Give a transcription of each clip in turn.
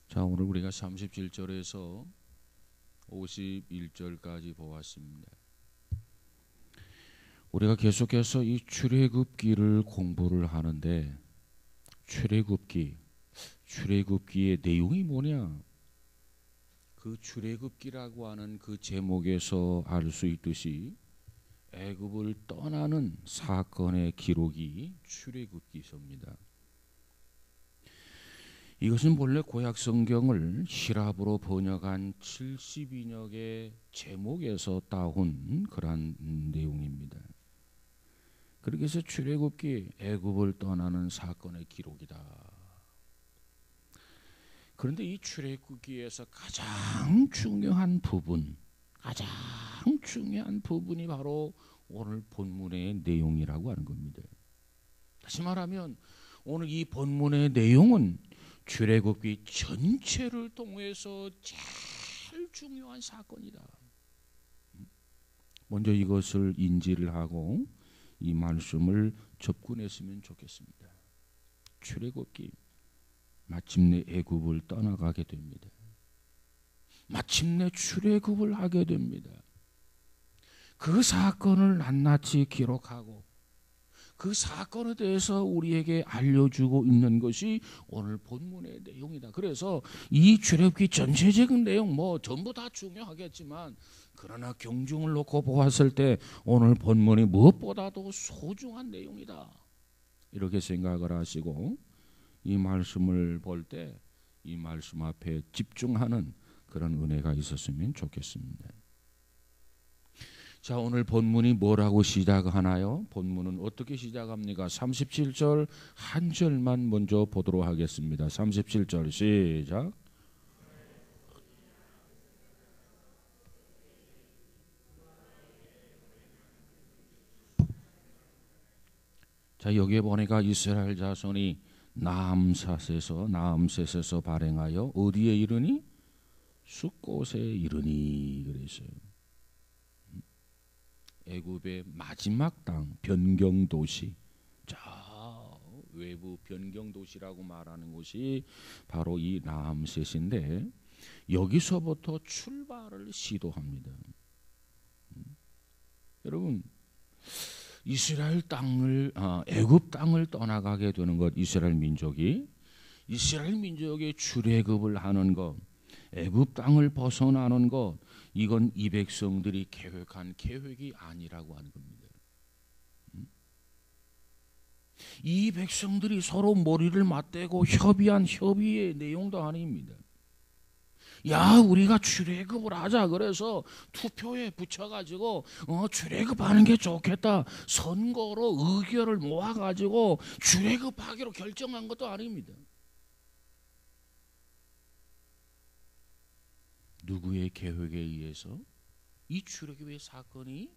자, 오늘 우리가 37절에서 51절까지 보았습니다. 우리가 계속해서 이 출애굽기를 공부를 하는데 출애굽기의 내용이 뭐냐? 그 출애굽기라고 하는 그 제목에서 알 수 있듯이 애굽을 떠나는 사건의 기록이 출애굽기서입니다. 이것은 본래 구약 성경을 히랍어로 번역한 70인역의 제목에서 따온 그러한 내용입니다. 그렇게 해서 출애굽기, 애굽을 떠나는 사건의 기록이다. 그런데 이 출애굽기에서 가장 중요한 부분이 바로 오늘 본문의 내용이라고 하는 겁니다. 다시 말하면 오늘 이 본문의 내용은 출애굽기 전체를 통해서 제일 중요한 사건이다. 먼저 이것을 인지를 하고 이 말씀을 접근했으면 좋겠습니다. 출애굽기, 마침내 애굽을 떠나가게 됩니다. 마침내 출애굽을 하게 됩니다. 그 사건을 낱낱이 기록하고 그 사건에 대해서 우리에게 알려주고 있는 것이 오늘 본문의 내용이다. 그래서 이 출애굽기 전체적인 내용 전부 다 중요하겠지만 그러나 경중을 놓고 보았을 때 오늘 본문이 무엇보다도 소중한 내용이다. 이렇게 생각을 하시고 이 말씀을 볼 때 이 말씀 앞에 집중하는 그런 은혜가 있었으면 좋겠습니다. 자, 오늘 본문이 뭐라고 시작하나요? 본문은 어떻게 시작합니까? 37절 한 절만 먼저 보도록 하겠습니다. 37절 시작. 자, 여기에 보니까 이스라엘 자손이 나암셋에서 발행하여 어디에 이르니? 숫곳에 이르니 그랬어요. 애굽의 마지막 땅 변경도시, 자 외부 변경도시라고 말하는 곳이 바로 이 나암셋인데 여기서부터 출발을 시도합니다. 여러분, 이스라엘 땅을 애굽 땅을 떠나가게 되는 것, 이스라엘 민족이 출애굽을 하는 것, 애굽 땅을 벗어나는 것, 이건 이 백성들이 계획한 계획이 아니라고 하는 겁니다. 이 백성들이 서로 머리를 맞대고 협의한 협의의 내용도 아닙니다. 야, 우리가 출애굽을 하자 그래서 투표에 붙여가지고 출애굽하는 게 좋겠다, 선거로 의견을 모아가지고 출애굽하기로 결정한 것도 아닙니다. 누구의 계획에 의해서 이 출애굽의 사건이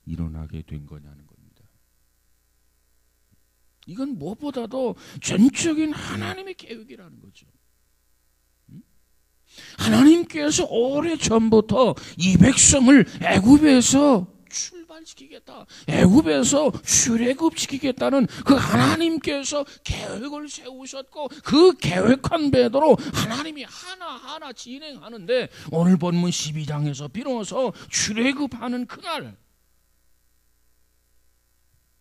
일어나게 된 거냐는 겁니다. 이건 무엇보다도 전적인 하나님의 계획이라는 거죠. 하나님께서 오래전부터 이 백성을 애굽에서 출발시키겠다, 애굽에서 출애굽시키겠다는 그 하나님께서 계획을 세우셨고 그 계획한 배대로 하나님이 하나하나 진행하는데 오늘 본문 12장에서 비로소 출애굽하는 그날,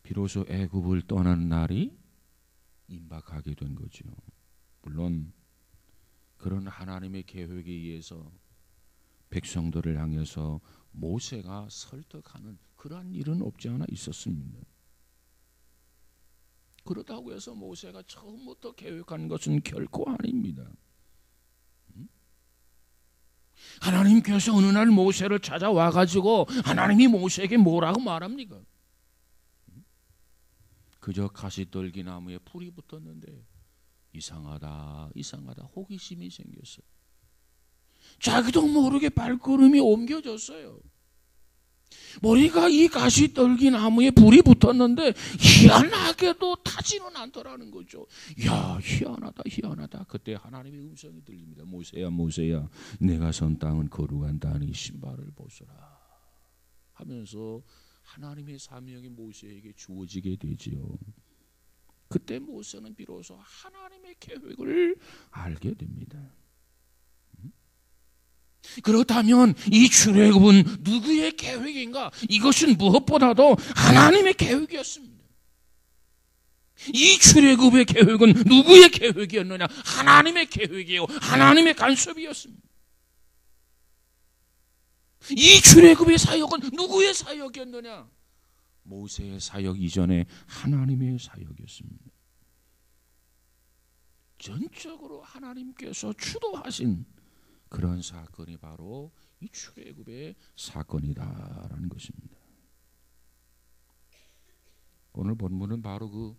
비로소 애굽을 떠나는 날이 임박하게 된 거죠. 물론 그런 하나님의 계획에 의해서 백성들을 향해서 모세가 설득하는 그러한 일은 없지 않아 있었습니다. 그렇다고 해서 모세가 처음부터 계획한 것은 결코 아닙니다. 하나님께서 어느 날 모세를 찾아와 가지고 하나님이 모세에게 뭐라고 말합니까? 그저 가시떨기 나무에 풀이 붙었는데 이상하다 호기심이 생겼어요. 자기도 모르게 발걸음이 옮겨졌어요. 머리가 이 가시떨기 나무에 불이 붙었는데 희한하게도 타지는 않더라는 거죠. 야, 희한하다. 그때 하나님의 음성이 들립니다. 모세야 내가 선 땅은 거룩한 땅이 신발을 벗어라 하면서 하나님의 사명이 모세에게 주어지게 되지요. 그때 모세는 비로소 하나님의 계획을 알게 됩니다. 그렇다면 이 출애굽은 누구의 계획인가? 이것은 무엇보다도 하나님의 계획이었습니다. 이 출애굽의 계획은 누구의 계획이었느냐? 하나님의 계획이요, 하나님의 간섭이었습니다. 이 출애굽의 사역은 누구의 사역이었느냐? 모세의 사역 이전에 하나님의 사역이었습니다. 전적으로 하나님께서 주도하신 그런 사건이 바로 이 출애굽의 사건이다라는 것입니다. 오늘 본문은 바로 그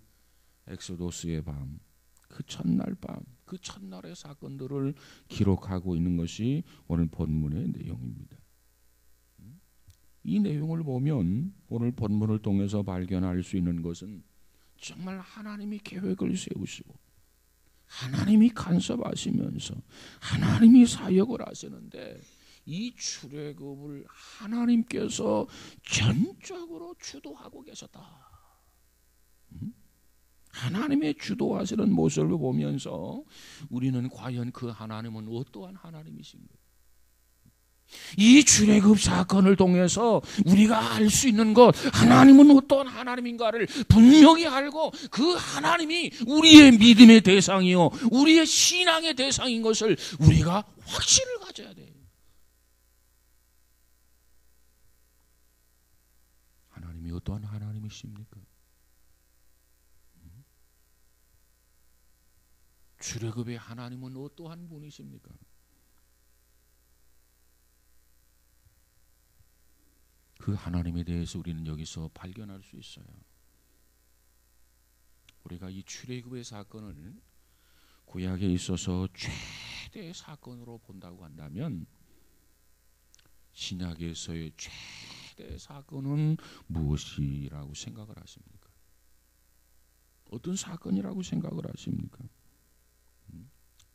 엑소도스의 밤, 그 첫날 밤, 그 첫날의 사건들을 기록하고 있는 것이 오늘 본문의 내용입니다. 이 내용을 보면 오늘 본문을 통해서 발견할 수 있는 것은 정말 하나님이 계획을 세우시고 하나님이 간섭하시면서 하나님이 사역을 하시는데 이 출애굽을 하나님께서 전적으로 주도하고 계셨다. 하나님의 주도하시는 모습을 보면서 우리는 과연 그 하나님은 어떠한 하나님이신가? 이 출애굽 사건을 통해서 우리가 알 수 있는 것, 하나님은 어떠한 하나님인가를 분명히 알고 그 하나님이 우리의 믿음의 대상이요, 우리의 신앙의 대상인 것을 우리가 확신을 가져야 돼요. 하나님이 어떠한 하나님이십니까? 출애굽의 하나님은 어떠한 분이십니까? 그 하나님에 대해서 우리는 여기서 발견할 수 있어요. 우리가 이 출애굽의 사건을 구약에 있어서 최대의 사건으로 본다고 한다면 신약에서의 최대의 사건은 무엇이라고 생각을 하십니까? 어떤 사건이라고 생각을 하십니까?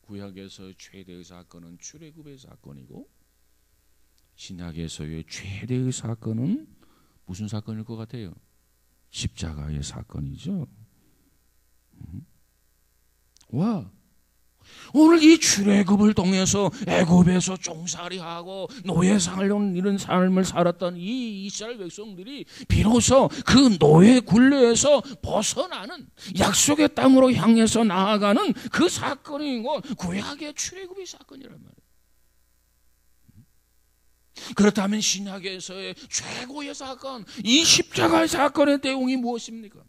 구약에서의 최대의 사건은 출애굽의 사건이고 신약에서의 최대의 사건은 무슨 사건일 것 같아요? 십자가의 사건이죠. 와, 오늘 이 출애굽을 통해서 애굽에서 종살이하고 노예생활 이런 삶을 살았던 이 이스라엘 백성들이 비로소 그 노예 굴레에서 벗어나는 약속의 땅으로 향해서 나아가는 그 사건이고 구약의 출애굽의 사건이란 말이에요. 그렇다면 신약에서의 최고의 사건, 이 십자가의 사건의 내용이 무엇입니까?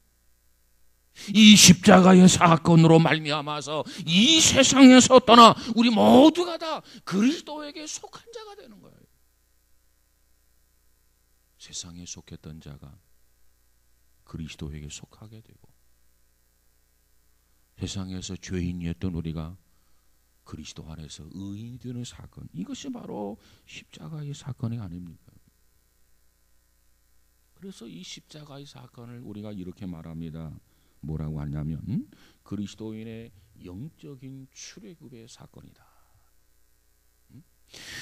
이 십자가의 사건으로 말미암아서 이 세상에서 떠나 우리 모두가 다 그리스도에게 속한 자가 되는 거예요. 세상에 속했던 자가 그리스도에게 속하게 되고 세상에서 죄인이었던 우리가 그리스도 안에서 의인이 되는 사건, 이것이 바로 십자가의 사건이 아닙니까? 그래서 이 십자가의 사건을 우리가 이렇게 말합니다. 뭐라고 하냐면 그리스도인의 영적인 출애굽의 사건이다.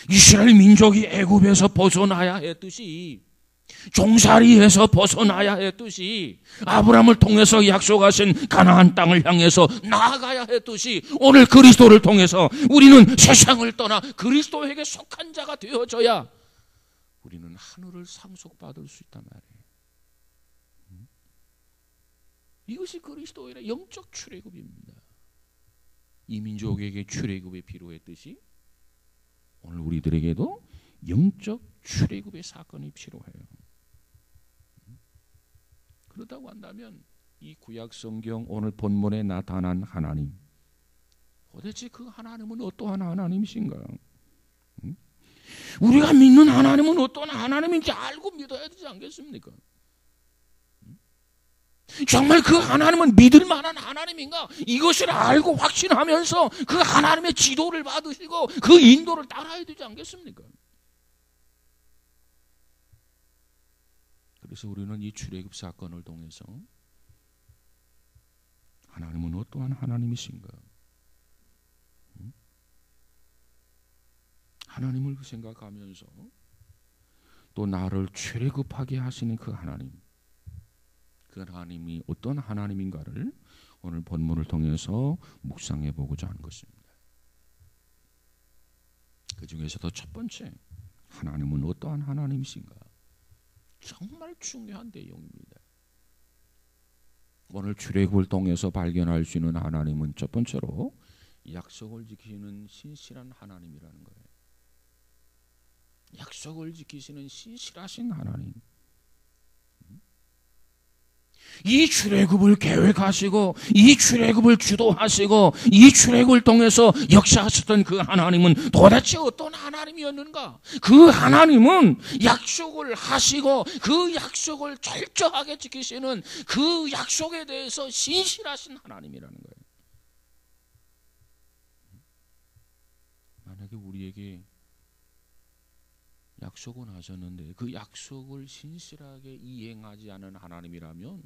이스라엘 민족이 애굽에서 벗어나야 했듯이, 종살이에서 벗어나야 했듯이, 아브라함을 통해서 약속하신 가나안 땅을 향해서 나아가야 했듯이, 오늘 그리스도를 통해서 우리는 세상을 떠나 그리스도에게 속한 자가 되어져야 우리는 하늘을 상속받을 수 있단 말이에요. 이것이 그리스도인의 영적 출애굽입니다. 이 민족에게 출애굽이 필요했듯이 오늘 우리들에게도 영적 출애굽의 사건이 필요해요. 그렇다고 한다면 이 구약 성경 오늘 본문에 나타난 하나님, 도대체 그 하나님은 어떠한 하나님이신가? 우리가 믿는 하나님은 어떠한 하나님인지 알고 믿어야 되지 않겠습니까? 정말 그 하나님은 믿을 만한 하나님인가? 이것을 알고 확신하면서 그 하나님의 지도를 받으시고 그 인도를 따라야 되지 않겠습니까? 그래서 우리는 이 출애굽 사건을 통해서 하나님은 어떠한 하나님이신가? 하나님을 생각하면서 또 나를 출애굽하게 하시는 그 하나님, 그 하나님이 어떤 하나님인가를 오늘 본문을 통해서 묵상해 보고자 하는 것입니다. 그 중에서도 첫 번째, 하나님은 어떠한 하나님이신가? 정말 중요한 내용입니다. 오늘 출애굽을 통해서 발견할 수 있는 하나님은 첫 번째로 약속을 지키는 신실한 하나님이라는 거예요. 약속을 지키시는 신실하신 하나님. 이 출애굽을 계획하시고 이 출애굽을 주도하시고 이 출애굽을 통해서 역사하셨던 그 하나님은 도대체 어떤 하나님이었는가? 그 하나님은 약속을 하시고 그 약속을 철저하게 지키시는 그 약속에 대해서 신실하신 하나님이라는 거예요. 만약에 우리에게 약속은 하셨는데 그 약속을 신실하게 이행하지 않은 하나님이라면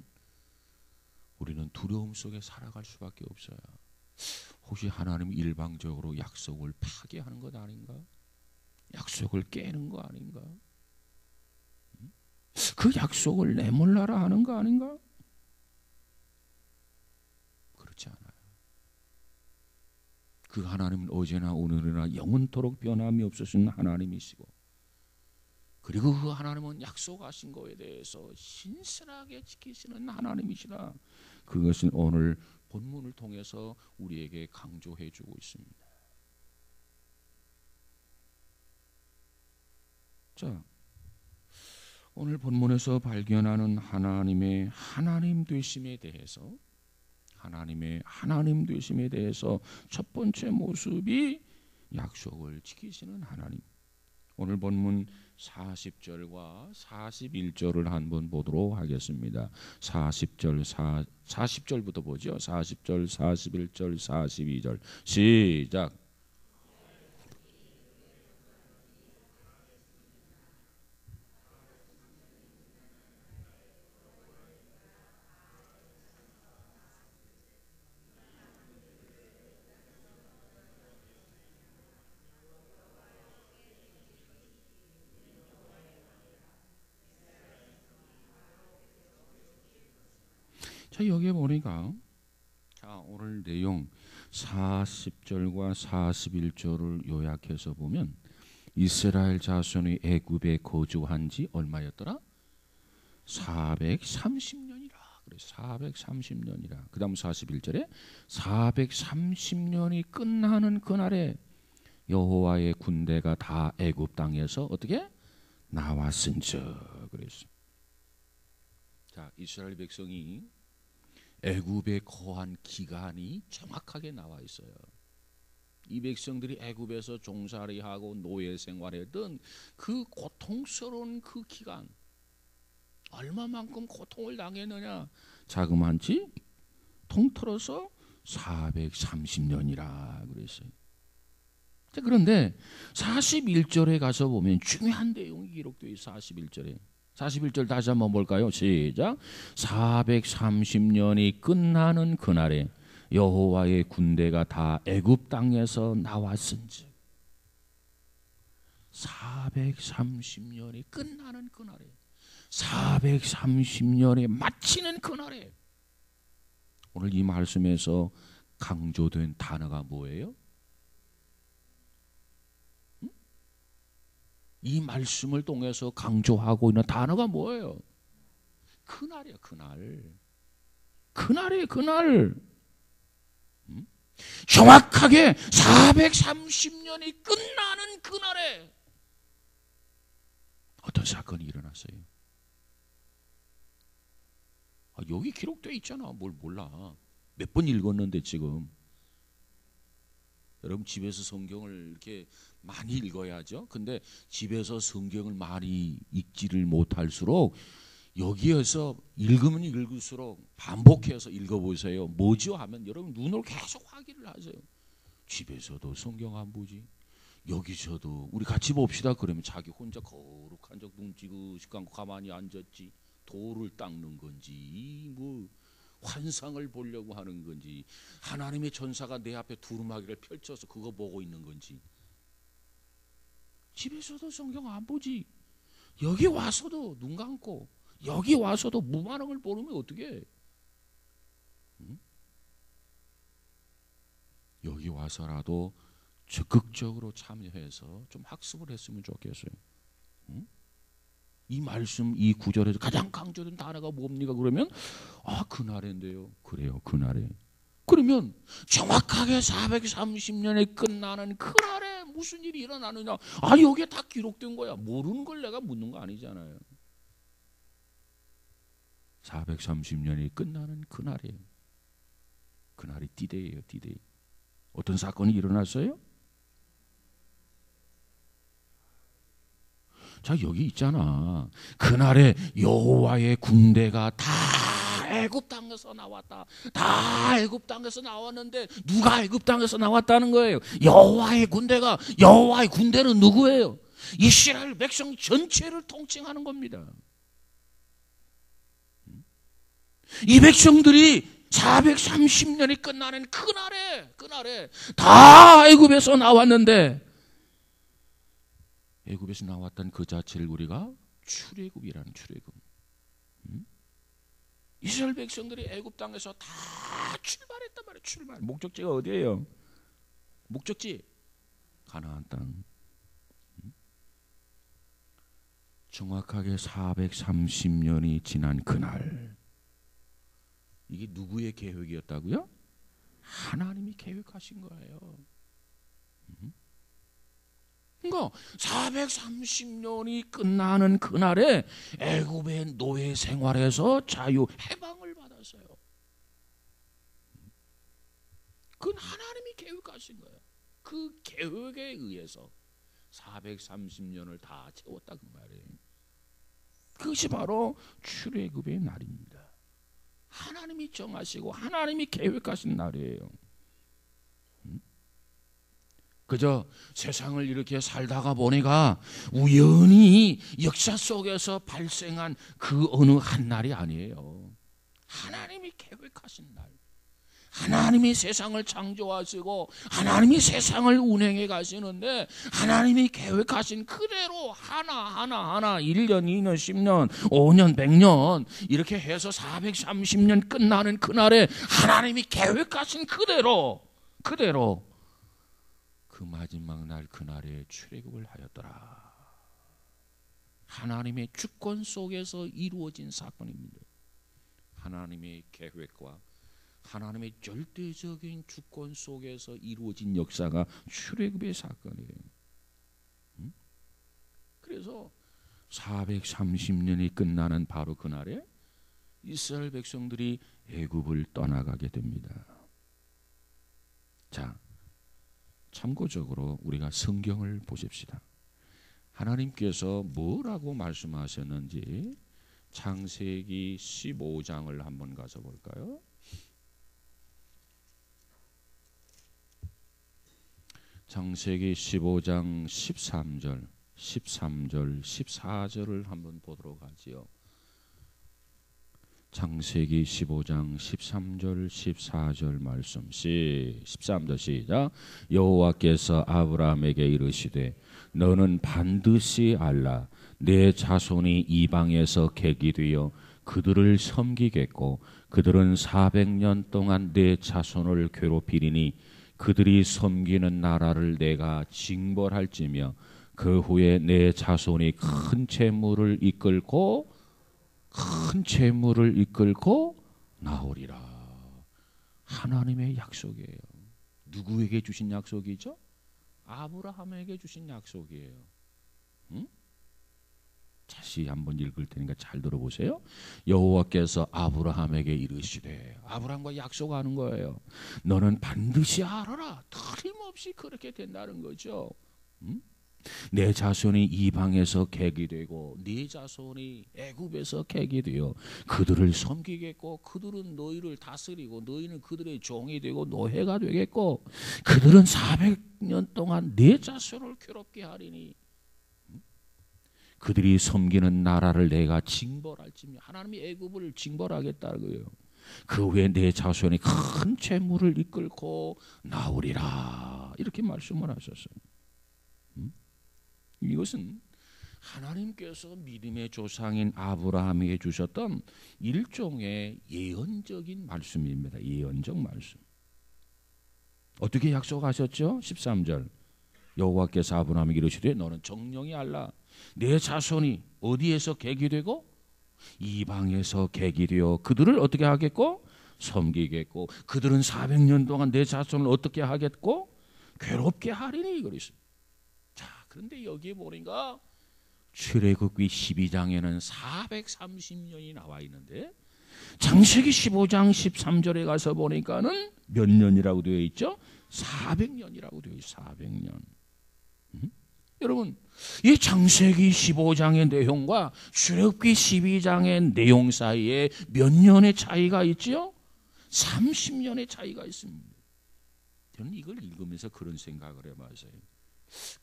우리는 두려움 속에 살아갈 수밖에 없어요. 혹시 하나님이 일방적으로 약속을 파기하는 것 아닌가? 약속을 깨는 거 아닌가? 그 약속을 내몰라라 하는 거 아닌가? 그렇지 않아요. 그 하나님은 어제나 오늘이나 영원토록 변함이 없으신 하나님이시고, 그리고 그 하나님은 약속하신 것에 대해서 신실하게 지키시는 하나님이시라. 그것은 오늘 본문을 통해서 우리에게 강조해 주고 있습니다. 자, 오늘 본문에서 발견하는 하나님의 하나님 되심에 대해서, 하나님의 하나님 되심에 대해서 첫 번째 모습이 약속을 지키시는 하나님. 오늘 본문 40절과 41절을 한번 보도록 하겠습니다. 40절부터 보죠. 40절, 41절, 42절 시작. 자, 여기에 보니까 오늘 내용 40절과 41절을 요약해서 보면 이스라엘 자손이 애굽에 거주한 지 얼마였더라? 430년이라. 그래, 430년이라. 그 다음 41절에 430년이 끝나는 그날에 여호와의 군대가 다 애굽 땅에서 어떻게? 나왔은즉 그랬어. 자, 이스라엘 백성이 애굽에 거한 기간이 정확하게 나와 있어요. 이 백성들이 애굽에서 종살이하고 노예 생활했던 그 고통스러운 그 기간, 얼마만큼 고통을 당했느냐? 자그마치 통틀어서 430년이라 그랬어요. 그런데 41절에 가서 보면 중요한 내용이 기록되어 있어요. 41절 다시 한번 볼까요? 시작. 430년이 끝나는 그날에 여호와의 군대가 다 애굽 땅에서 나왔은즉. 430년이 끝나는 그날에, 430년이 마치는 그날에, 오늘 이 말씀에서 강조된 단어가 뭐예요? 이 말씀을 통해서 강조하고 있는 단어가 뭐예요? 그날이야, 그날. 그날이에요, 그날. 정확하게 430년이 끝나는 그날에 어떤 사건이 일어났어요. 여기 기록되어 있잖아. 뭘 몰라. 몇 번 읽었는데 지금. 여러분 집에서 성경을 이렇게 많이 읽어야죠. 근데 집에서 성경을 많이 읽지를 못할수록 여기에서 읽으면 읽을수록 반복해서 읽어보세요. 뭐죠? 하면 여러분 눈으로 계속 확인을 하세요. 집에서도 성경 안 보지, 여기서도 우리 같이 봅시다. 그러면 자기 혼자 거룩한 적 눈 지그시 감고 가만히 앉았지, 돌을 닦는 건지 뭐 환상을 보려고 하는 건지, 하나님의 전사가 내 앞에 두루마기를 펼쳐서 그거 보고 있는 건지. 집에서도 성경 안 보지, 여기 와서도 눈 감고 여기 와서도 무반응을 보면 어떻게 해? 여기 와서라도 적극적으로 참여해서 좀 학습을 했으면 좋겠어요. 응? 이 말씀, 이 구절에서 가장 강조된 단어가 뭡니까? 그러면 그날인데요. 그래요, 그날에. 그러면 정확하게 430년이 끝나는 그날에 무슨 일이 일어나느냐? 여기에 다 기록된 거야. 모르는 걸 내가 묻는 거 아니잖아요. 430년이 끝나는 그날이에요. 그날이 디데이예요, 디데이. 어떤 사건이 일어났어요? 자, 여기 있잖아. 그날에 여호와의 군대가 다 애굽 땅에서 나왔다. 다 애굽 땅에서 나왔는데 누가 애굽 땅에서 나왔다는 거예요? 여호와의 군대가. 여호와의 군대는 누구예요? 이스라엘 백성 전체를 통칭하는 겁니다. 이 백성들이 430년이 끝나는 그날에 다 애굽에서 나왔는데, 애굽에서 나왔던 그 자체를 우리가 출애굽이라는, 출애굽. 이스라엘 백성들이 애굽 땅에서 다 출발했단 말이에요. 출발. 목적지가 어디예요? 목적지 가나안 땅. 정확하게 430년이 지난 그날, 이게 누구의 계획이었다고요? 하나님이 계획하신 거예요. 그러니까 430년이 끝나는 그날에 애굽의 노예 생활에서 자유 해방을 받았어요. 그건 하나님이 계획하신 거예요. 그 계획에 의해서 430년을 다 채웠다 그 말이에요. 그것이 바로 출애굽의 날입니다. 하나님이 정하시고 하나님이 계획하신 날이에요. 그저 세상을 이렇게 살다가 보니까 우연히 역사 속에서 발생한 그 어느 한 날이 아니에요. 하나님이 계획하신 날. 하나님이 세상을 창조하시고 하나님이 세상을 운행해 가시는데, 하나님이 계획하신 그대로 하나 1년, 2년, 10년, 5년, 100년 이렇게 해서 430년 끝나는 그날에 하나님이 계획하신 그대로 그 마지막 날 그날에 출애굽을 하였더라. 하나님의 주권 속에서 이루어진 사건입니다. 하나님의 계획과 하나님의 절대적인 주권 속에서 이루어진 역사가 출애굽의 사건이에요. 그래서 430년이 끝나는 바로 그날에 이스라엘 백성들이 애굽을 떠나가게 됩니다. 자, 참고적으로 우리가 성경을 보십시다. 하나님께서 뭐라고 말씀하셨는지 창세기 15장을 한번 가서 볼까요? 창세기 15장 13절, 14절을 한번 보도록 하지요. 창세기 15장 13절 14절 말씀 13절 시작. 여호와께서 아브라함에게 이르시되 너는 반드시 알라. 내 자손이 이방에서 객이 되어 그들을 섬기겠고 그들은 400년 동안 내 자손을 괴롭히리니 그들이 섬기는 나라를 내가 징벌할지며 그 후에 내 자손이 큰 재물을 이끌고 나오리라. 하나님의 약속이에요. 누구에게 주신 약속이죠? 아브라함에게 주신 약속이에요. 응? 다시 한번 읽을 테니까 잘 들어보세요. 여호와께서 아브라함에게 이르시되, 아브라함과 약속하는 거예요. 너는 반드시 알아라. 틀림없이 그렇게 된다는 거죠. 응? 내 자손이 이방에서 객이 되고 네 자손이 애굽에서 객이 되어 그들을 섬기겠고 그들은 너희를 다스리고 너희는 그들의 종이 되고 노예가 되겠고 그들은 400년 동안 네 자손을 괴롭게 하리니 그들이 섬기는 나라를 내가 징벌할지며, 하나님이 애굽을 징벌하겠다는 거예요. 그 후에 내 자손이 큰 재물을 이끌고 나오리라. 이렇게 말씀을 하셨어요. 이것은 하나님께서 믿음의 조상인 아브라함에게 주셨던 일종의 예언적인 말씀입니다. 예언적 말씀. 어떻게 약속하셨죠? 13절 여호와께서 아브라함에게 이르시되 너는 정령이 알라 내 자손이 어디에서 객이 되고 이방에서 객이 되어 그들을 어떻게 하겠고 섬기겠고 그들은 400년 동안 내 자손을 어떻게 하겠고 괴롭게 하리니 그랬어요. 자, 그런데 여기에 보니까 출애굽기 12장에는 430년이 나와 있는데 창세기 15장 13절에 가서 보니까는 몇 년이라고 되어 있죠? 400년이라고 되어 있어요. 400년. 여러분, 이 창세기 15장의 내용과 출애굽기 12장의 내용 사이에 몇 년의 차이가 있죠? 30년의 차이가 있습니다. 저는 이걸 읽으면서 그런 생각을 해봤어요.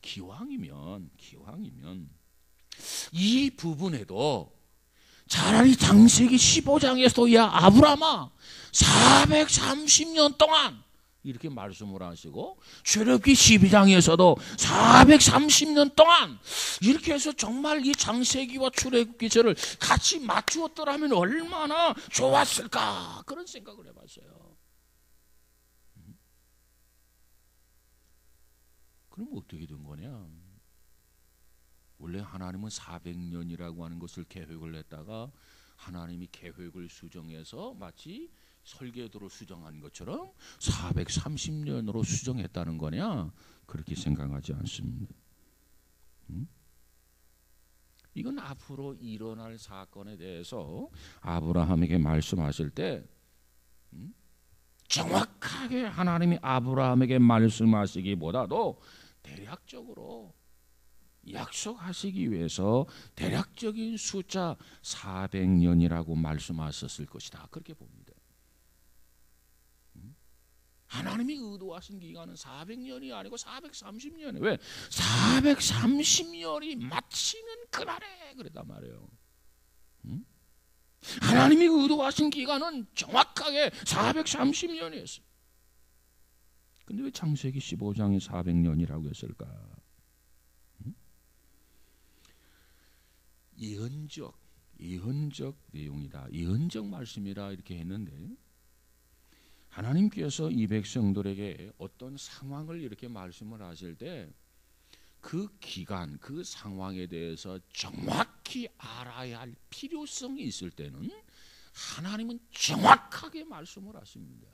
기왕이면 이 부분에도 차라리 창세기 15장에서도 야 아브라함아 430년 동안 이렇게 말씀을 하시고 출애굽기 12장에서도 430년 동안 이렇게 해서 정말 이 창세기와 출애굽기절을 같이 맞추었더라면 얼마나 좋았을까 그런 생각을 해봤어요. 그럼 어떻게 된 거냐? 원래 하나님은 400년이라고 하는 것을 계획을 했다가 하나님이 계획을 수정해서 마치 설계도로 수정한 것처럼 430년으로 수정했다는 거냐? 그렇게 생각하지 않습니다. 이건 앞으로 일어날 사건에 대해서 아브라함에게 말씀하실 때 정확하게 하나님이 아브라함에게 말씀하시기보다도 대략적으로 약속하시기 위해서 대략적인 숫자 400년이라고 말씀하셨을 것이다. 그렇게 봅니다. 하나님이 의도하신 기간은 400년이 아니고 430년이에요. 왜? 430년이 마치는 그날에 그랬단 말이에요. 하나님이 의도하신 기간은 정확하게 430년이었어요. 근데 왜 창세기 15장에 400년이라고 했을까? 예언적 내용이다. 예언적 말씀이라 이렇게 했는데 하나님께서 이 백성들에게 어떤 상황을 이렇게 말씀을 하실 때 그 기간, 그 상황에 대해서 정확히 알아야 할 필요성이 있을 때는 하나님은 정확하게 말씀을 하십니다.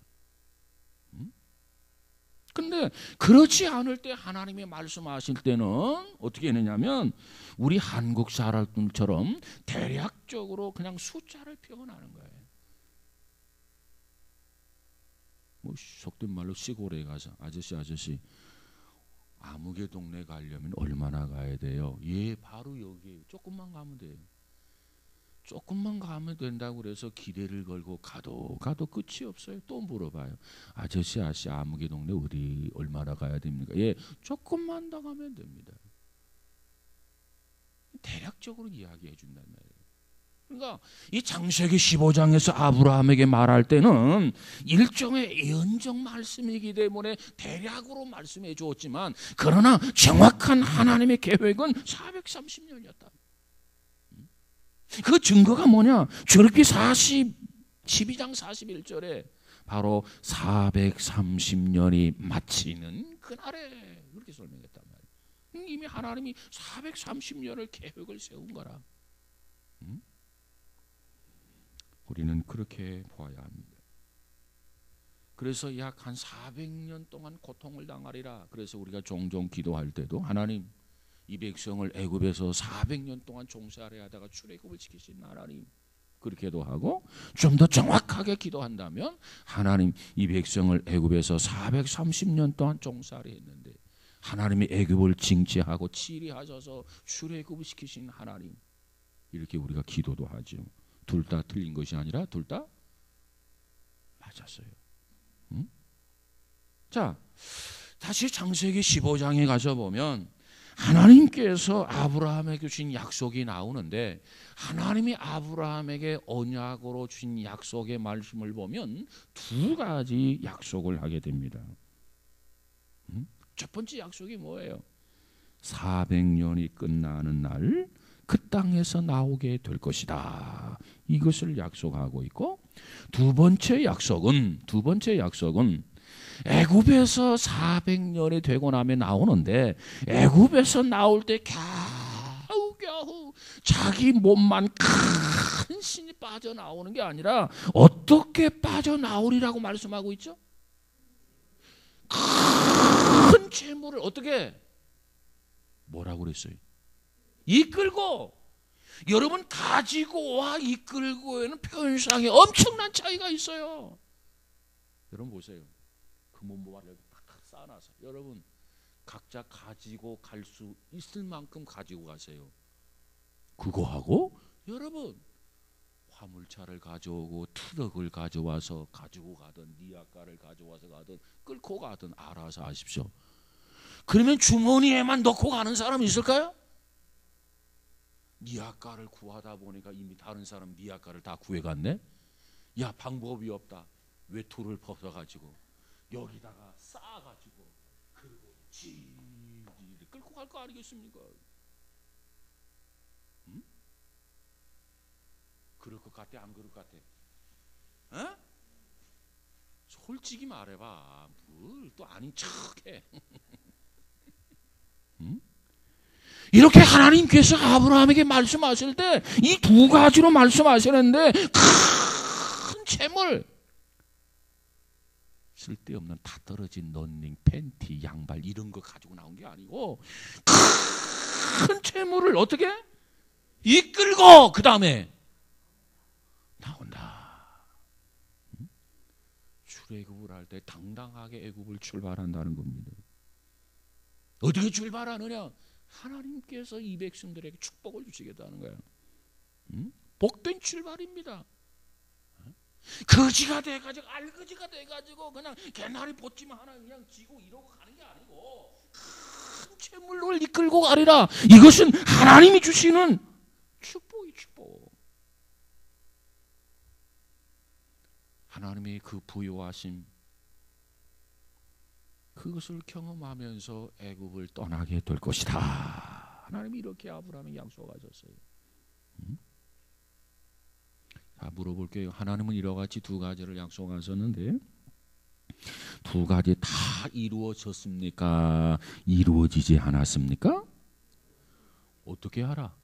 근데 그렇지 않을 때 하나님이 말씀하실 때는 어떻게 했느냐면 우리 한국 사람들처럼 대략적으로 그냥 숫자를 표현하는 거예요. 뭐 속된 말로 시골에 가서 아저씨 아무개 동네 가려면 얼마나 가야 돼요? 예, 바로 여기 조금만 가면 돼요. 조금만 가면 된다고 그래서 기대를 걸고 가도 끝이 없어요. 또 물어봐요. 아저씨 아무개 동네 어디 얼마나 가야 됩니까? 예, 조금만 더 가면 됩니다. 대략적으로 이야기해 준단 말이에요. 그러니까 이 창세기 15장에서 아브라함에게 말할 때는 일종의 예언적 말씀이기 때문에 대략으로 말씀해 주었지만 그러나 정확한 하나님의 계획은 430년이었다. 그 증거가 뭐냐? 출애굽기 12장 41절에 바로 430년이 마치는 그날에 그렇게 설명했단 말이에요. 이미 하나님이 430년을 계획을 세운 거라. 우리는 그렇게 보아야 합니다. 그래서 약 한 400년 동안 고통을 당하리라. 그래서 우리가 종종 기도할 때도 하나님 이 백성을 애굽에서 400년 동안 종살이 하다가 출애굽을 시키신 하나님 그렇게도 하고 좀 더 정확하게 기도한다면 하나님 이 백성을 애굽에서 430년 동안 종살이 했는데 하나님이 애굽을 징치하고 치리하셔서 출애굽을 시키신 하나님 이렇게 우리가 기도도 하죠. 둘 다 틀린 것이 아니라 둘 다 맞았어요. 자, 다시 창세기 15장에 가서 보면 하나님께서 아브라함에게 주신 약속이 나오는데 하나님이 아브라함에게 언약으로 주신 약속의 말씀을 보면 두 가지 약속을 하게 됩니다. 첫 번째 약속이 뭐예요? 400년이 끝나는 날 그 땅에서 나오게 될 것이다. 이것을 약속하고 있고 두 번째 약속은 애굽에서 400년이 되고 나면 나오는데 애굽에서 나올 때 겨우겨우 자기 몸만 큰 신이 빠져나오는 게 아니라 어떻게 빠져나오리라고 말씀하고 있죠? 큰 재물을 어떻게 뭐라고 그랬어요? 이끌고. 여러분 가지고와 이끌고에는 표현상에 엄청난 차이가 있어요. 여러분 보세요. 금은보화를 탁탁 쌓아놔서 여러분 각자 가지고 갈 수 있을 만큼 가지고 가세요. 그거하고 여러분 화물차를 가져오고 트럭을 가져와서 가지고 가든 니아까를 가져와서 가든 끌고 가든 알아서 하십시오. 그러면 주머니에만 넣고 가는 사람이 있을까요? 니아까를 구하다 보니까 이미 다른 사람 니아까를 다 구해갔네. 야, 방법이 없다. 외투를 벗어가지고 여기다가 쌓아가지고 그리고 지지 끌고 갈 거 아니겠습니까? 응? 그럴 것 같아? 안 그럴 것 같아? 어? 솔직히 말해봐. 뭘 또 아닌 척해. 응? 이렇게 하나님께서 아브라함에게 말씀하실 때 이 두 가지로 말씀하시는데 큰 재물, 쓸데없는 다 떨어진 런닝, 팬티, 양발 이런 거 가지고 나온 게 아니고 큰 재물을 어떻게 이끌고 그 다음에 나온다. 출애굽을 할 때 당당하게 애굽을 출발한다는 겁니다. 어떻게 출발하느냐? 하나님께서 이 백성들에게 축복을 주시겠다는 거예요. 복된 출발입니다. 거지가 돼가지고 알거지가 돼가지고 그냥 개나리 보찜 하나 그냥 쥐고 이러고 가는 게 아니고 큰 재물을 이끌고 가리라. 이것은 하나님이 주시는 축복이 축복. 하나님의 그 부요하심 그것을 경험하면서 애굽을 떠나게 될 것이다. 하나님이 이렇게 아브라함에게 약속하셨어요. 자, 물어볼게요. 하나님은 이와 같이 두 가지를 약속하셨는데 두 가지 다 이루어졌습니까? 이루어지지 않았습니까? 어떻게 알아?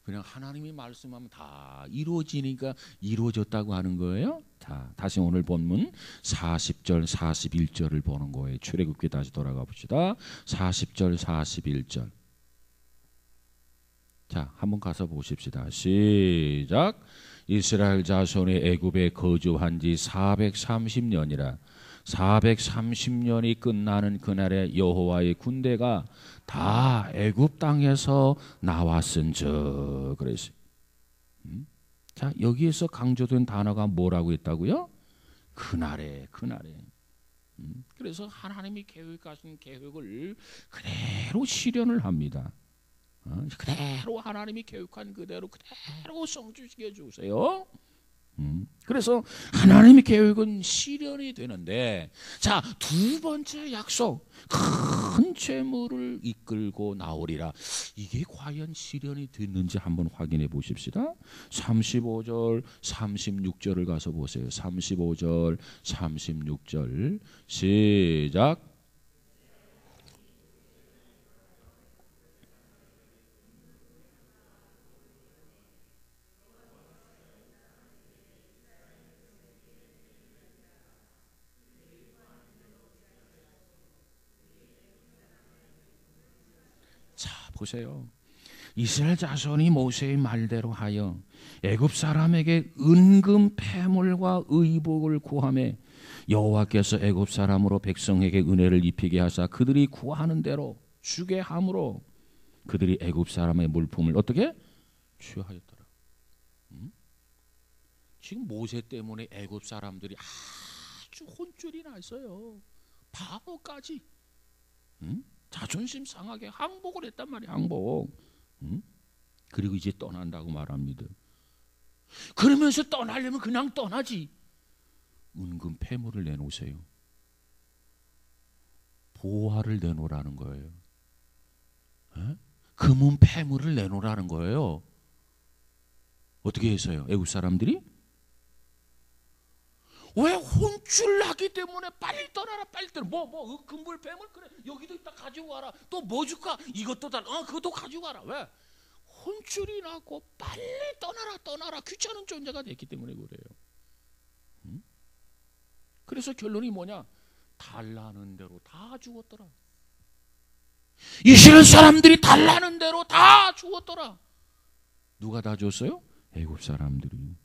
그냥 하나님이 말씀하면 다 이루어지니까 이루어졌다고 하는 거예요. 자, 다시 오늘 본문 40절 41절을 보는 거예요. 출애굽기 다시 돌아가 봅시다. 40절 41절. 자, 한번 가서 보십시다. 시작. 이스라엘 자손이 애굽에 거주한 지 430년이라 430년이 끝나는 그날에 여호와의 군대가 다 애굽 땅에서 나왔은즉 그랬어요. 자, 여기에서 강조된 단어가 뭐라고 했다고요? 그날에. 그래서 하나님이 계획하신 계획을 그대로 실현을 합니다. 그대로 하나님이 계획한 그대로 그대로 성취시켜 주세요. 그래서 하나님의 계획은 실현이 되는데, 자, 두 번째 약속, 큰 재물을 이끌고 나오리라. 이게 과연 실현이 됐는지 한번 확인해 보십시다. 35절 36절을 가서 보세요. 35절 36절 시작. 보세요. 이스라엘 자손이 모세의 말대로 하여 애굽 사람에게 은금 패물과 의복을 구하매 여호와께서 애굽 사람으로 백성에게 은혜를 입히게 하사 그들이 구하는 대로 주게 함으로 그들이 애굽 사람의 물품을 어떻게 취하였더라. 지금 모세 때문에 애굽 사람들이 아주 혼쭐이 났어요. 바로까지. 자존심 상하게 항복을 했단 말이에요. 항복. 그리고 이제 떠난다고 말합니다. 그러면서 떠나려면 그냥 떠나지. 은금 패물을 내놓으세요. 보화를 내놓으라는 거예요. 금은 패물을 내놓으라는 거예요. 어떻게 해서요? 애국 사람들이 왜? 혼쭐나기 때문에 빨리 떠나라, 빨리 떠나. 금불 뱀을 그래 여기도 있다 가지고 와라. 또 뭐 줄까? 이것도 달라. 그것도 가지고 와라. 왜? 혼쭐이 나고 빨리 떠나라 귀찮은 존재가 됐기 때문에 그래요. 그래서 결론이 뭐냐? 달라는 대로 다 죽었더라. 이스라엘 사람들이 달라는 대로 다 죽었더라. 누가 다 줬어요? 애굽 사람들이.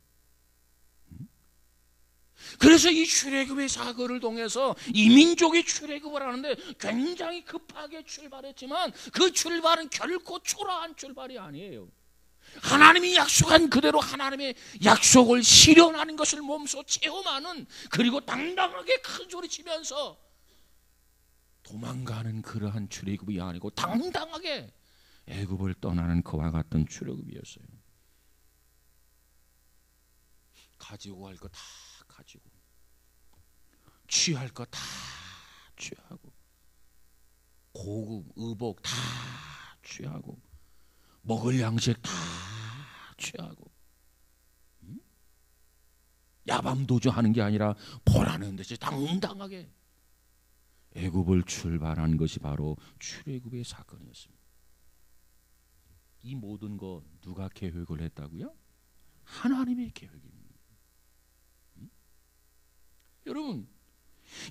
그래서 이 출애굽의 사건을 통해서 이민족이 출애굽을 하는데 굉장히 급하게 출발했지만 그 출발은 결코 초라한 출발이 아니에요. 하나님이 약속한 그대로 하나님의 약속을 실현하는 것을 몸소 체험하는, 그리고 당당하게 큰 소리치면서 도망가는 그러한 출애굽이 아니고 당당하게 애굽을 떠나는 그와 같은 출애굽이었어요. 가지고 갈 거 다 가지고, 취할 거 다 취하고, 고급 의복 다 취하고, 먹을 양식 다 취하고, 야밤도주하는 게 아니라 보라는 듯이 당당하게 애굽을 출발한 것이 바로 출애굽의 사건이었습니다. 이 모든 거 누가 계획을 했다고요? 하나님의 계획입니다. 여러분,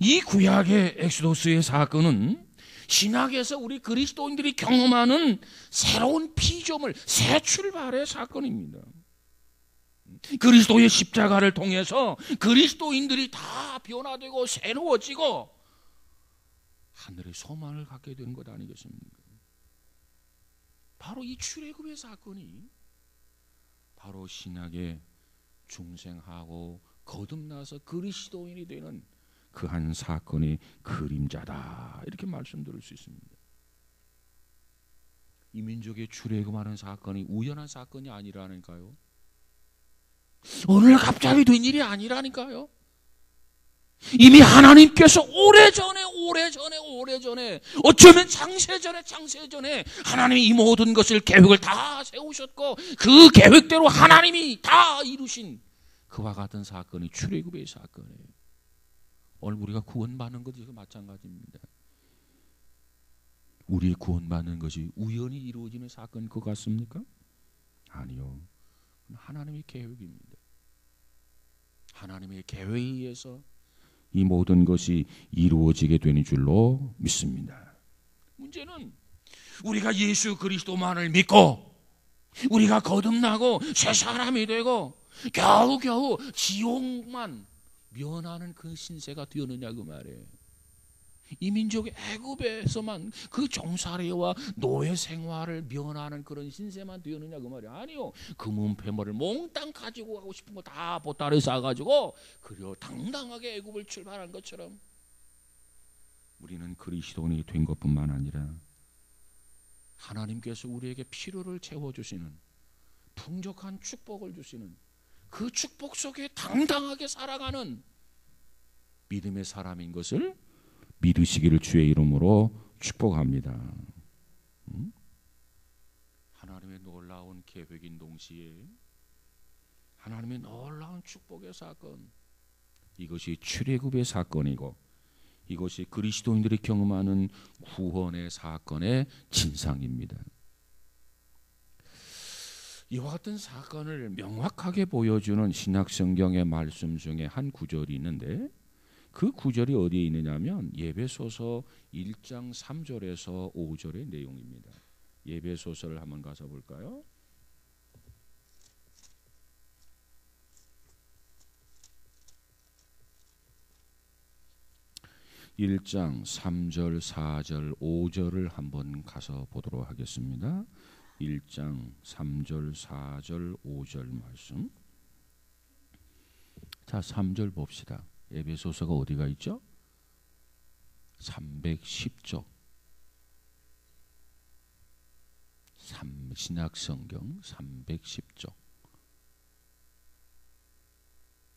이 구약의 엑소도스의 사건은 신약에서 우리 그리스도인들이 경험하는 새로운 피조물, 새 출발의 사건입니다. 그리스도의 십자가를 통해서 그리스도인들이 다 변화되고 새로워지고 하늘의 소망을 갖게 되는 것 아니겠습니까? 바로 이 출애굽의 사건이 바로 신약의 중생하고 거듭나서 그리스도인이 되는 그 한 사건의 그림자다, 이렇게 말씀드릴 수 있습니다. 이 민족의 출애굽하는 사건이 우연한 사건이 아니라니까요. 오늘 갑자기 된 일이 아니라니까요. 이미 하나님께서 오래전에 어쩌면 장세전에 하나님이 이 모든 것을 계획을 다 세우셨고 그 계획대로 하나님이 다 이루신 그와 같은 사건이 출애굽의 사건이에요. 오늘 우리가 구원받는 것도 마찬가지입니다. 우리 구원받는 것이 우연히 이루어지는 사건일 것 같습니까? 아니요. 하나님의 계획입니다. 하나님의 계획에 의해서 이 모든 것이 이루어지게 되는 줄로 믿습니다. 문제는 우리가 예수 그리스도만을 믿고 우리가 거듭나고 새 사람이 되고 겨우겨우 지옥만 면하는 그 신세가 되었느냐 그 말이에요. 이 민족의 애굽에서만 그 종살이와 노예 생활을 면하는 그런 신세만 되었느냐 그 말이에요. 아니요. 금은 패물을 몽땅 가지고 가고 싶은 거 다 보따리 싸가지고 그리고 당당하게 애굽을 출발한 것처럼 우리는 그리스도인이 된 것뿐만 아니라 하나님께서 우리에게 필요를 채워주시는 풍족한 축복을 주시는 그 축복 속에 당당하게 살아가는 믿음의 사람인 것을 믿으시기를 주의 이름으로 축복합니다. 하나님의 놀라운 계획인 동시에 하나님의 놀라운 축복의 사건, 이것이 출애굽의 사건이고 이것이 그리스도인들이 경험하는 구원의 사건의 진상입니다. 이와 같은 사건을 명확하게 보여주는 신약 성경의 말씀 중에 한 구절이 있는데 그 구절이 어디에 있느냐면 예배소서 1장 3절에서 5절의 내용입니다. 예배소서를 한번 가서 볼까요? (1장) 3절, 4절, 5절을 한번 가서 보도록 하겠습니다. 1장 3절, 4절, 5절 말씀. 자, 3절 봅시다. 에베소서가 어디가 있죠? 310쪽. 신약성경 310쪽.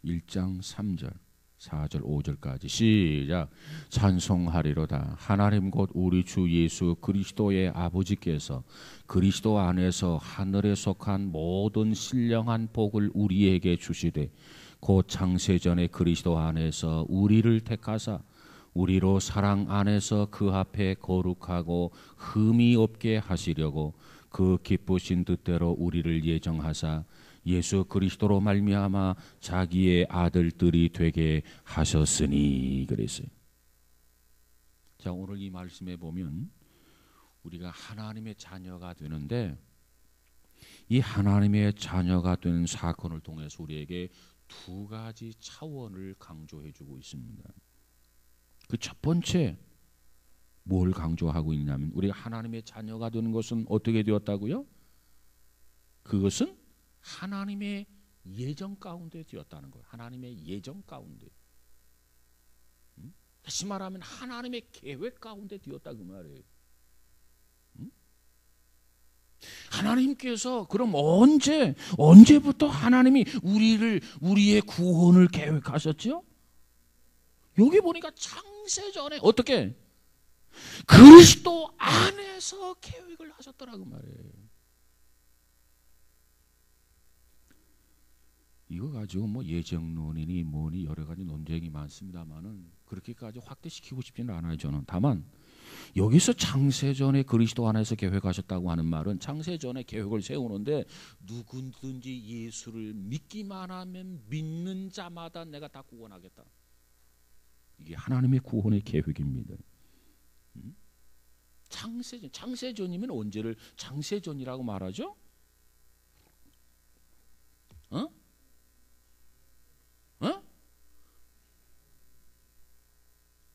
1장 3절, 4절, 5절까지 시작. 찬송하리로다. 하나님 곧 우리 주 예수 그리스도의 아버지께서 그리스도 안에서 하늘에 속한 모든 신령한 복을 우리에게 주시되 곧 창세전에 그리스도 안에서 우리를 택하사 우리로 사랑 안에서 그 앞에 거룩하고 흠이 없게 하시려고 그 기쁘신 뜻대로 우리를 예정하사 예수 그리스도로 말미암아 자기의 아들들이 되게 하셨으니 그랬어요. 자, 오늘 이 말씀에 보면 우리가 하나님의 자녀가 되는데 이 하나님의 자녀가 되는 사건을 통해서 우리에게 두 가지 차원을 강조해 주고 있습니다. 그 첫 번째 뭘 강조하고 있냐면 우리가 하나님의 자녀가 되는 것은 어떻게 되었다고요? 그것은 하나님의 예정 가운데 되었다는 거예요. 하나님의 예정 가운데. 다시 말하면 하나님의 계획 가운데 되었다 그 말이에요. 하나님께서 그럼 언제부터 하나님이 우리의 구원을 계획하셨죠? 여기 보니까 창세전에 어떻게 그리스도 안에서 계획을 하셨더라고 말이에요. 이거 가지고 뭐 예정론이니 뭐니 여러 가지 논쟁이 많습니다만은 그렇게까지 확대시키고 싶지는 않아요 저는. 다만 여기서 창세전에 그리스도 안에서 계획하셨다고 하는 말은 창세전에 계획을 세우는데 누구든지 예수를 믿기만 하면 믿는 자마다 내가 다 구원하겠다. 이게 하나님의 구원의 계획입니다. 창세전이면 언제를 창세전이라고 말하죠?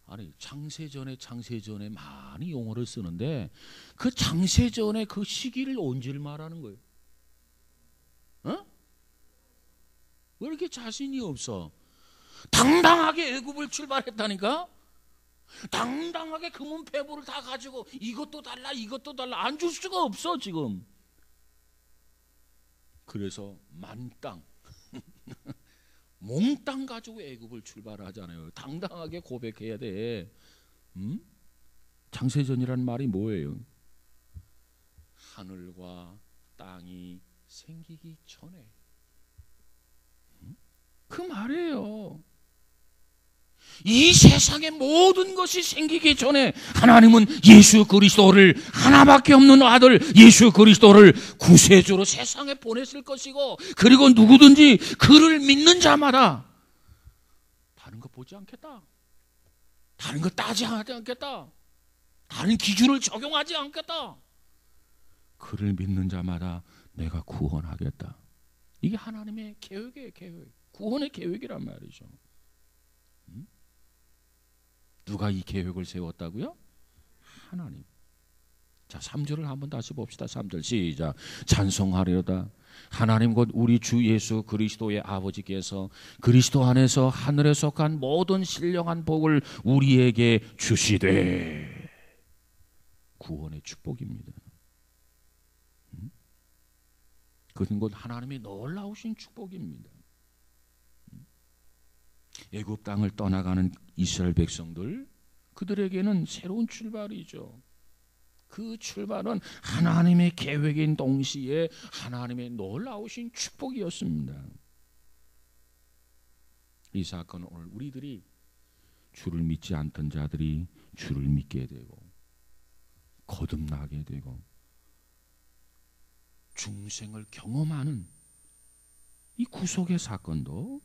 아니 창세전에 많이 용어를 쓰는데 그 창세전의 그 시기를 언제를 말하는 거예요? 왜 이렇게 자신이 없어? 당당하게 애굽을 출발했다니까? 당당하게 금은 배부를 다 가지고 이것도 달라 안 줄 수가 없어 지금. 그래서 만땅 몽땅 가지고 애굽을 출발하잖아요. 당당하게 고백해야 돼. 창세전이란 말이 뭐예요? 하늘과 땅이 생기기 전에 그 말이에요. 이 세상의 모든 것이 생기기 전에 하나님은 예수 그리스도를 하나밖에 없는 아들 예수 그리스도를 구세주로 세상에 보냈을 것이고 그리고 누구든지 그를 믿는 자마다 다른 거 보지 않겠다. 다른 거 따지하지 않겠다. 다른 기준을 적용하지 않겠다. 그를 믿는 자마다 내가 구원하겠다. 이게 하나님의 계획이에요. 계획. 구원의 계획이란 말이죠. 누가 이 계획을 세웠다고요? 하나님. 자, 3절을 한번 다시 봅시다. 3절 시작. 찬송하리로다. 하나님 곧 우리 주 예수 그리스도의 아버지께서 그리스도 안에서 하늘에 속한 모든 신령한 복을 우리에게 주시되. 구원의 축복입니다. 그것은 곧 하나님의 놀라우신 축복입니다. 애굽 땅을 떠나가는 이스라엘 백성들, 그들에게는 새로운 출발이죠. 그 출발은 하나님의 계획인 동시에 하나님의 놀라우신 축복이었습니다. 이 사건은 오늘 우리들이 주를 믿지 않던 자들이 주를 믿게 되고 거듭나게 되고 중생을 경험하는 이 구속의 사건도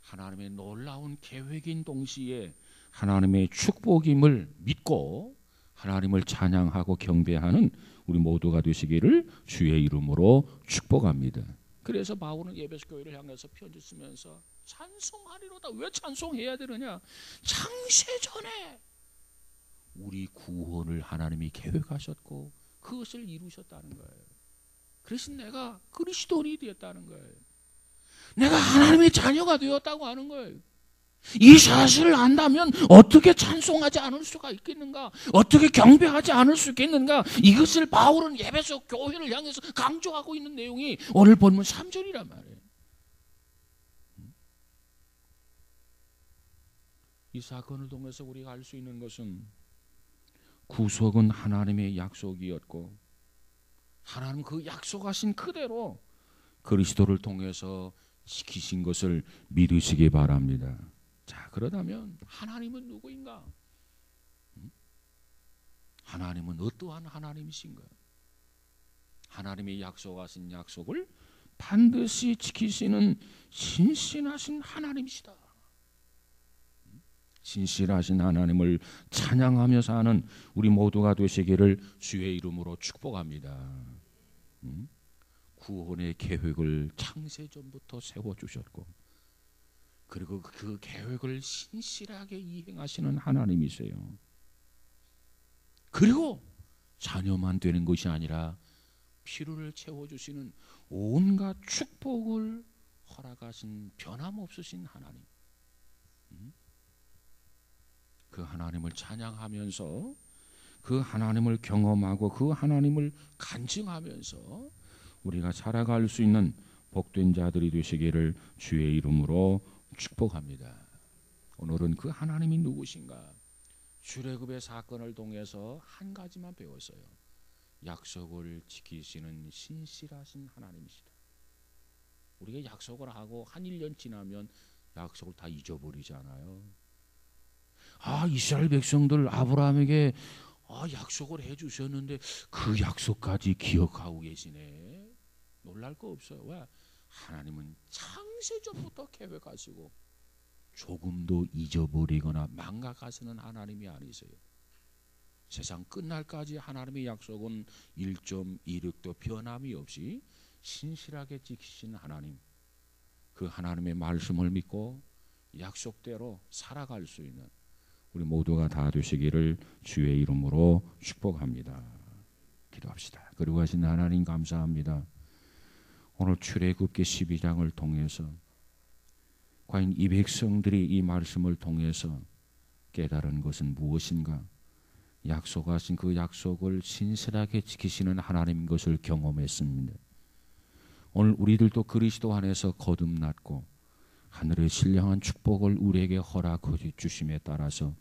하나님의 놀라운 계획인 동시에 하나님의 축복임을 믿고 하나님을 찬양하고 경배하는 우리 모두가 되시기를 주의 이름으로 축복합니다. 그래서 바울은 에베소 교회를 향해서 편지 쓰면서 찬송하리로다. 왜 찬송해야 되느냐? 창세전에 우리 구원을 하나님이 계획하셨고 그것을 이루셨다는 거예요. 그래서 내가 그리스도인이 되었다는 거예요. 내가 하나님의 자녀가 되었다고 하는 거예요. 이 사실을 안다면 어떻게 찬송하지 않을 수가 있겠는가? 어떻게 경배하지 않을 수 있겠는가? 이것을 바울은 에베소 교회를 향해서 강조하고 있는 내용이 오늘 본문 3절이란 말이에요. 이 사건을 통해서 우리가 알 수 있는 것은 구속은 하나님의 약속이었고 하나님 그 약속하신 그대로 그리스도를 통해서 지키신 것을 믿으시기 바랍니다. 자, 그러다면 하나님은 누구인가? 하나님은 어떠한 하나님이신가? 하나님이 약속하신 약속을 반드시 지키시는 신실하신 하나님이시다. 신실하신 하나님을 찬양하며 사는 우리 모두가 되시기를 주의 이름으로 축복합니다. 구원의 계획을 창세전부터 세워주셨고, 그리고 그 계획을 신실하게 이행하시는 하나님이세요. 그리고 자녀만 되는 것이 아니라 필요를 채워주시는 온갖 축복을 허락하신 변함없으신 하나님. 그 하나님을 찬양하면서 그 하나님을 경험하고 그 하나님을 간증하면서 우리가 살아갈 수 있는 복된 자들이 되시기를 주의 이름으로 축복합니다. 오늘은 그 하나님이 누구신가? 출애굽의 사건을 통해서 한 가지만 배웠어요. 약속을 지키시는 신실하신 하나님이시다. 우리가 약속을 하고 한 1년 지나면 약속을 다 잊어버리잖아요. 이스라엘 백성들 아브라함에게 약속을 해주셨는데 그 약속까지 기억하고 계시네. 놀랄 거 없어요. 왜? 하나님은 창세전부터 계획하시고 조금도 잊어버리거나 망각하시는 하나님이 아니세요. 세상 끝날까지 하나님의 약속은 1.16도 변함이 없이 신실하게 지키신 하나님. 그 하나님의 말씀을 믿고 약속대로 살아갈 수 있는 우리 모두가 다 되시기를 주의 이름으로 축복합니다. 기도합시다. 그리고 하신 하나님 감사합니다. 오늘 출애굽기 12장을 통해서 과연 이 백성들이 이 말씀을 통해서 깨달은 것은 무엇인가? 약속하신 그 약속을 신실하게 지키시는 하나님인 것을 경험했습니다. 오늘 우리들도 그리스도 안에서 거듭났고 하늘의 신령한 축복을 우리에게 허락해 주심에 따라서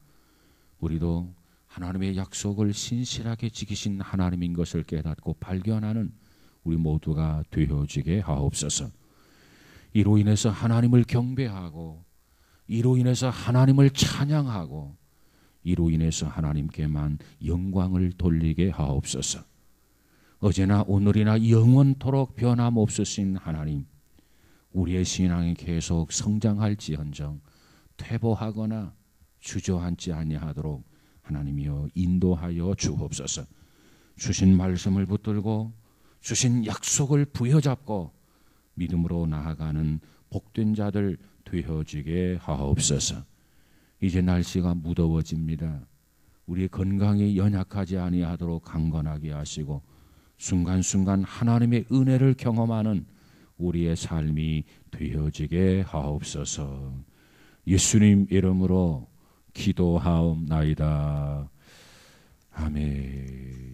우리도 하나님의 약속을 신실하게 지키신 하나님인 것을 깨닫고 발견하는 우리 모두가 되어지게 하옵소서. 이로 인해서 하나님을 경배하고 이로 인해서 하나님을 찬양하고 이로 인해서 하나님께만 영광을 돌리게 하옵소서. 어제나 오늘이나 영원토록 변함없으신 하나님, 우리의 신앙이 계속 성장할지언정 퇴보하거나 주저앉지 아니하도록 하나님이여 인도하여 주옵소서. 주신 말씀을 붙들고 주신 약속을 부여잡고 믿음으로 나아가는 복된 자들 되어지게 하옵소서. 이제 날씨가 무더워집니다. 우리의 건강이 연약하지 아니하도록 강건하게 하시고 순간순간 하나님의 은혜를 경험하는 우리의 삶이 되어지게 하옵소서. 예수님 이름으로 기도하옵나이다. 아멘.